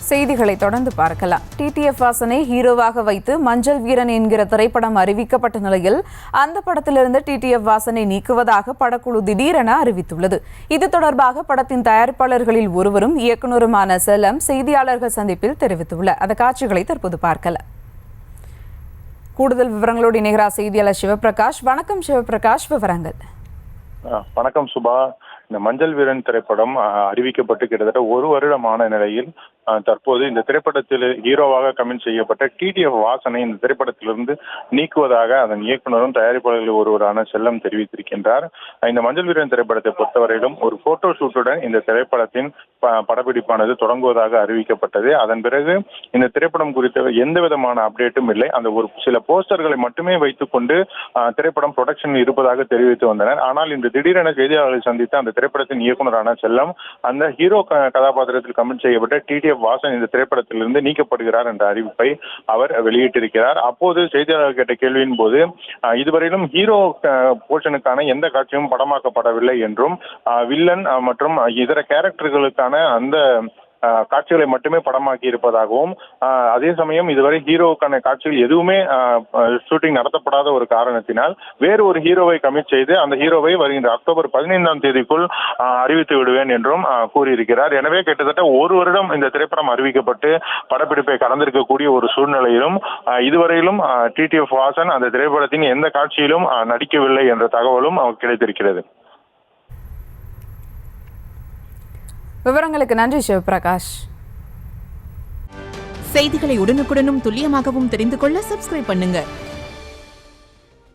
செய்திகளை தொடர்ந்து பார்க்கலாம். டிடிஎஃப் வாசனை ஹீரோவாக வைத்து மஞ்சள் வீரன் என்கிற திரைப்படம் அறிவிக்கப்பட்ட நிலையில் அந்த படத்திலிருந்து டிடிஎஃப் வாசனை நீக்குவதாக படக்குழு திடீரென அறிவித்துள்ளது. இது தொடர்பாக படத்தின் தயாரிப்பாளர்களில் ஒருவரும் இயக்குநருமான செல்லம் செய்தியாளர்கள் சந்திப்பில் தெரிவித்துள்ளார். அந்த காட்சிகளை தற்போது பார்க்கலாம். கூடுதல் விவரங்களோடு இணைகிறார் செய்தியாளர் சிவபிரகாஷ். வணக்கம் சிவபிரகாஷ், விவரங்கள். வணக்கம் சுபா. இந்த மஞ்சள் வீரன் திரைப்படம் அறிவிக்கப்பட்டு கிட்டத்தட்ட ஒரு வருடமான நிலையில் தற்போது இந்த திரைப்படத்தில் ஹீரோவாக கமிட் செய்யப்பட்ட டிடிஎஃப் வாசனை இந்த திரைப்படத்திலிருந்து நீக்குவதாக அதன் இயக்குநரும் தயாரிப்பாளர்கள் ஒருவரான செல்லம் தெரிவித்திருக்கின்றார். இந்த மஞ்சள் வீரன் திரைப்படத்தை பொறுத்தவரையிலும் ஒரு போட்டோ ஷூட்டுடன் இந்த திரைப்படத்தின் படப்பிடிப்பானது தொடங்குவதாக அறிவிக்கப்பட்டது. அதன் பிறகு இந்த திரைப்படம் குறித்த எந்த விதமான அப்டேட்டும் இல்லை. அந்த ஒரு சில போஸ்டர்களை மட்டுமே வைத்துக் கொண்டு திரைப்படம் ப்ரொடக்ஷன் இருப்பதாக தெரிவித்து வந்தனர். ஆனால் இன்று திடீரென செய்தியாளர்களை சந்தித்த அந்த திரைப்படத்தின் இயக்குநரான செல்லம் அந்த ஹீரோ கதாபாத்திரத்தில் கமிட் செய்யப்பட்ட டிடிஎஃப் வாசன் இந்த திரைப்படத்திலிருந்து நீக்கப்படுகிறார் என்ற அறிவிப்பை அவர் வெளியிட்டிருக்கிறார். அப்போது செய்தியாளர்கள் கேட்ட கேள்வியின் போது இதுவரையிலும் ஹீரோ போர்ஷனுக்கான எந்த காட்சியும் படமாக்கப்படவில்லை என்றும் வில்லன் மற்றும் இதர கேரக்டர்களுக்கான அந்த காட்சிகளை மட்டுமே படமாக்கி இருப்பதாகவும், அதே சமயம் இதுவரை ஹீரோவுக்கான காட்சிகள் எதுவுமே ஷூட்டிங் நடத்தப்படாத ஒரு காரணத்தினால் வேறு ஒரு ஹீரோவை கமிட் செய்து அந்த ஹீரோவை வருகின்ற அக்டோபர் 15ஆம் தேதிக்குள் அறிவித்து விடுவேன் என்றும் கூறியிருக்கிறார். எனவே கிட்டத்தட்ட ஒரு வருடம் இந்த திரைப்படம் அறிவிக்கப்பட்டு படப்பிடிப்பை கடந்திருக்கக்கூடிய ஒரு சூழ்நிலையிலும் இதுவரையிலும் டிடிஎஃப் வாசன் அந்த திரைப்படத்தின் எந்த காட்சியிலும் நடிக்கவில்லை என்ற தகவலும் கிடைத்திருக்கிறது. விவரங்களுக்கு நன்றி சிவபிரகாஷ். செய்திகளை உடனுக்குடனும் துல்லியமாகவும் தெரிந்து கொள்ள சப்ஸ்கிரைப் பண்ணுங்க.